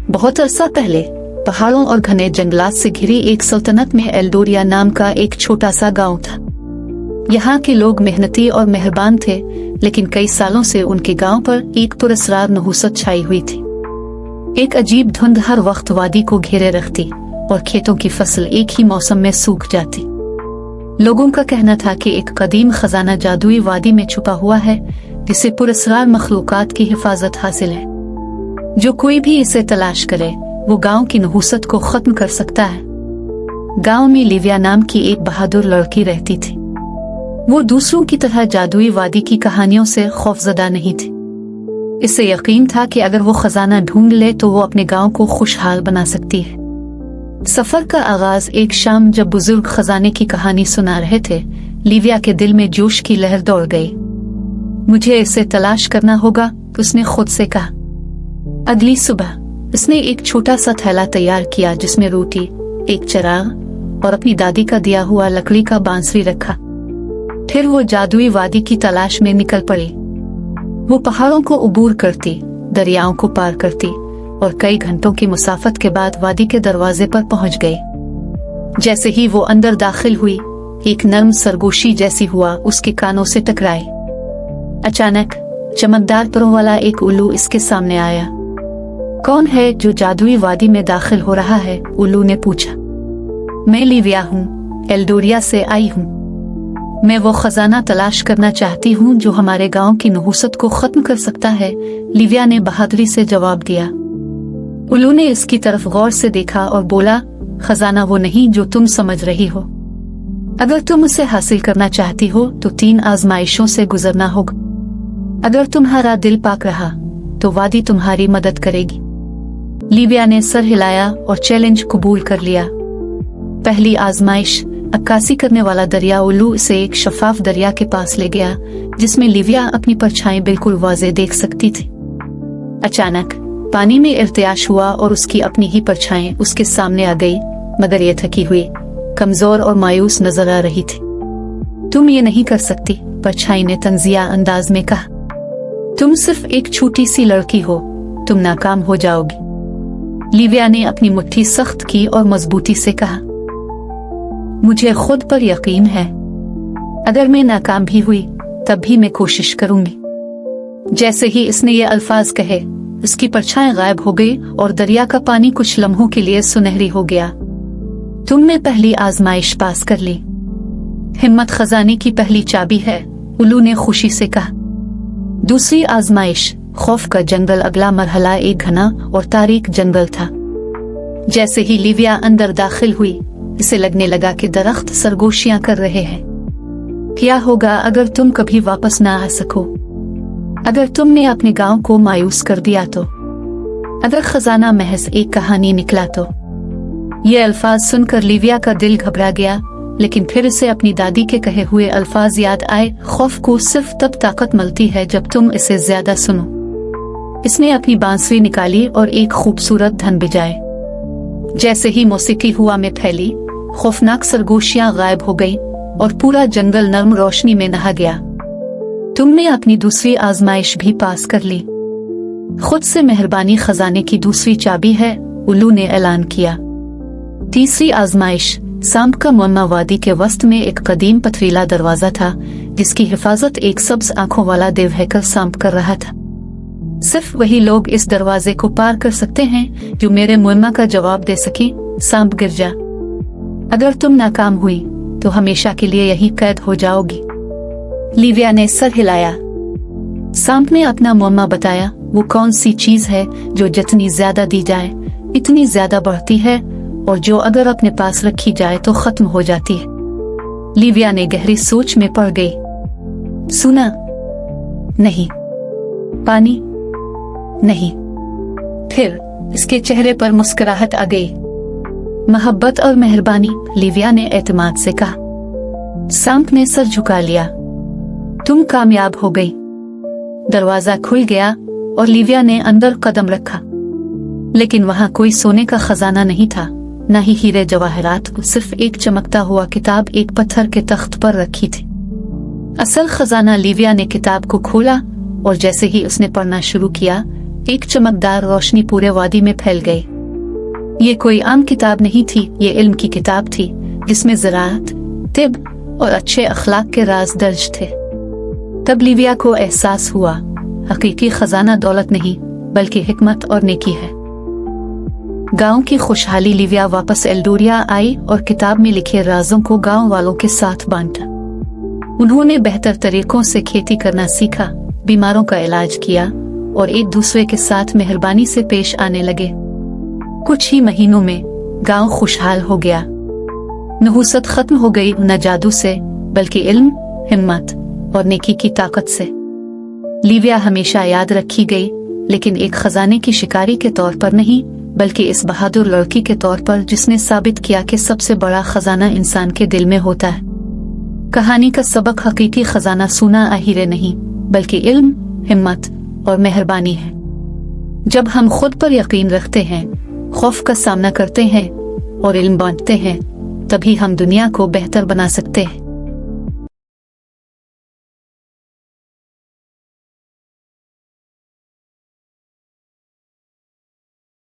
बहुत अरसा पहले पहाड़ों और घने जंगलात से घिरी एक सल्तनत में एल्डोरिया नाम का एक छोटा सा गांव था। यहाँ के लोग मेहनती और मेहरबान थे, लेकिन कई सालों से उनके गांव पर एक पुरस्कार नहुसत छाई हुई थी। एक अजीब धुंध हर वक्त वादी को घेरे रखती और खेतों की फसल एक ही मौसम में सूख जाती। लोगों का कहना था कि एक कदीम खजाना जादुई वादी में छुपा हुआ है, जिसे पुरस्कार मखलूकात की हिफाजत हासिल है। जो कोई भी इसे तलाश करे वो गांव की नहुसत को खत्म कर सकता है। गांव में लिविया नाम की एक बहादुर लड़की रहती थी। वो दूसरों की तरह जादुई वादी की कहानियों से खौफजदा नहीं थी। इसे यकीन था कि अगर वो खजाना ढूंढ ले तो वो अपने गांव को खुशहाल बना सकती है। सफर का आगाज एक शाम जब बुजुर्ग खजाने की कहानी सुना रहे थे, लिविया के दिल में जोश की लहर दौड़ गई। मुझे इसे तलाश करना होगा, उसने खुद से कहा। अगली सुबह उसने एक छोटा सा थैला तैयार किया जिसमें रोटी, एक चिराग और अपनी दादी का दिया हुआ लकड़ी का बांसुरी रखा। फिर वो जादुई वादी की तलाश में निकल पड़ी। वो पहाड़ों को उबूर करती, दरियाओं को पार करती और कई घंटों की मुसाफत के बाद वादी के दरवाजे पर पहुंच गई। जैसे ही वो अंदर दाखिल हुई, एक नर्म सरगोशी जैसी हुआ उसके कानों से टकराई। अचानक चमकदार परों वाला एक उल्लू इसके सामने आया। कौन है जो जादुई वादी में दाखिल हो रहा है? उल्लू ने पूछा। मैं लिविया हूँ, एल्डोरिया से आई हूँ। मैं वो खजाना तलाश करना चाहती हूँ जो हमारे गांव की नहुसत को खत्म कर सकता है, लिविया ने बहादुरी से जवाब दिया। उल्लू ने इसकी तरफ गौर से देखा और बोला, खजाना वो नहीं जो तुम समझ रही हो। अगर तुम उसे हासिल करना चाहती हो तो 3 आजमाइशों से गुजरना होगा। अगर तुम्हारा दिल पाक रहा तो वादी तुम्हारी मदद करेगी। लिविया ने सर हिलाया और चैलेंज कबूल कर लिया। पहली आजमाइश, अक्कासी करने वाला दरिया। उल्लू इसे एक शफाफ दरिया के पास ले गया जिसमें लिविया अपनी परछाई बिल्कुल वाज़ेह देख सकती थी। अचानक पानी में इर्तियाश हुआ और उसकी अपनी ही परछाई उसके सामने आ गई, मगर ये थकी हुई, कमजोर और मायूस नजर आ रही थी। तुम ये नहीं कर सकती, परछाई ने तंजिया अंदाज में कहा। तुम सिर्फ एक छोटी सी लड़की हो, तुम नाकाम हो जाओगी। लिविया ने अपनी मुट्ठी सख्त की और मजबूती से कहा, मुझे खुद पर यकीन है। अगर मैं नाकाम भी हुई तब भी मैं कोशिश करूंगी। जैसे ही इसने ये अल्फाज कहे, उसकी परछाई गायब हो गई और दरिया का पानी कुछ लम्हों के लिए सुनहरी हो गया। तुमने पहली आजमाइश पास कर ली। हिम्मत खजाने की पहली चाबी है, उल्लू ने खुशी से कहा। दूसरी आजमाइश, खौफ का जंगल। अगला मरहला एक घना और तारीक जंगल था। जैसे ही लिविया अंदर दाखिल हुई, इसे लगने लगा कि दरख्त सरगोशियां कर रहे हैं। क्या होगा अगर तुम कभी वापस ना आ सको? अगर तुमने अपने गांव को मायूस कर दिया तो? अगर खजाना महज एक कहानी निकला तो? ये अल्फाज सुनकर लिविया का दिल घबरा गया, लेकिन फिर इसे अपनी दादी के कहे हुए अल्फाज याद आए, खौफ को सिर्फ तब ताकत मिलती है जब तुम इसे ज्यादा सुनो। इसने अपनी बांसुरी निकाली और एक खूबसूरत धन बजाए। जैसे ही मौसीकी हवा में फैली, खौफनाक सरगोशियां गायब हो गई और पूरा जंगल नर्म रोशनी में नहा गया। तुमने अपनी दूसरी आजमाइश भी पास कर ली। खुद से मेहरबानी खजाने की दूसरी चाबी है, उल्लू ने ऐलान किया। तीसरी आजमाइश, सांप का मुअम्मा। वादी के वस्त में एक कदीम पथरीला दरवाजा था जिसकी हिफाजत एक सब्ज आंखों वाला देवहैकल सांप कर रहा था। सिर्फ वही लोग इस दरवाजे को पार कर सकते हैं जो मेरे मुअम्मा का जवाब दे सके। सांप गिर जा। अगर तुम नाकाम हुई तो हमेशा के लिए यही कैद हो जाओगी। लिविया ने सर हिलाया। सांप ने अपना मुअम्मा बताया। वो कौन सी चीज है जो जितनी ज्यादा दी जाए इतनी ज्यादा बढ़ती है, और जो अगर अपने पास रखी जाए तो खत्म हो जाती है। लिविया ने गहरी सोच में पड़ गई। सुना नहीं, पानी नहीं। फिर इसके चेहरे पर मुस्कुराहट आ गई। मोहब्बत और मेहरबानी, लिविया ने एतमाद से कहा। सांप ने सर झुका लिया। तुम कामयाब हो गई। दरवाजा खुल गया और लिविया ने अंदर कदम रखा, लेकिन वहां कोई सोने का खजाना नहीं था, न ही हीरे जवाहरात। सिर्फ एक चमकता हुआ किताब एक पत्थर के तख्त पर रखी थी। असल खजाना। लिविया ने किताब को खोला और जैसे ही उसने पढ़ना शुरू किया, एक चमकदार रोशनी पूरे वादी में फैल गई। ये कोई आम किताब नहीं थी, ये इल्म की किताब थी जिसमें ज़राअत, तिब और अच्छे अखलाक के राज दर्ज थे। तब लिविया को एहसास हुआ हकीकी खजाना दौलत नहीं बल्कि हिकमत और नेकी है। गांव की खुशहाली लिविया वापस एल्डोरिया आई और किताब में लिखे राजों को गांव वालों के साथ बांटा। उन्होंने बेहतर तरीकों से खेती करना सीखा, बीमारों का इलाज किया और एक दूसरे के साथ मेहरबानी से पेश आने लगे। कुछ ही महीनों में गांव खुशहाल हो गया। नहुसत खत्म हो गई, न जादू से बल्कि इल्म, हिम्मत और नेकी की ताकत से। लिविया हमेशा याद रखी गई, लेकिन एक खजाने की शिकारी के तौर पर नहीं बल्कि इस बहादुर लड़की के तौर पर जिसने साबित किया कि सबसे बड़ा खजाना इंसान के दिल में होता है। कहानी का सबक हकीकी खजाना सोना या हीरे नहीं बल्कि इल्म, हिम्मत और मेहरबानी है। जब हम खुद पर यकीन रखते हैं, खौफ का सामना करते हैं और इल्म बांटते हैं, तभी हम दुनिया को बेहतर बना सकते हैं।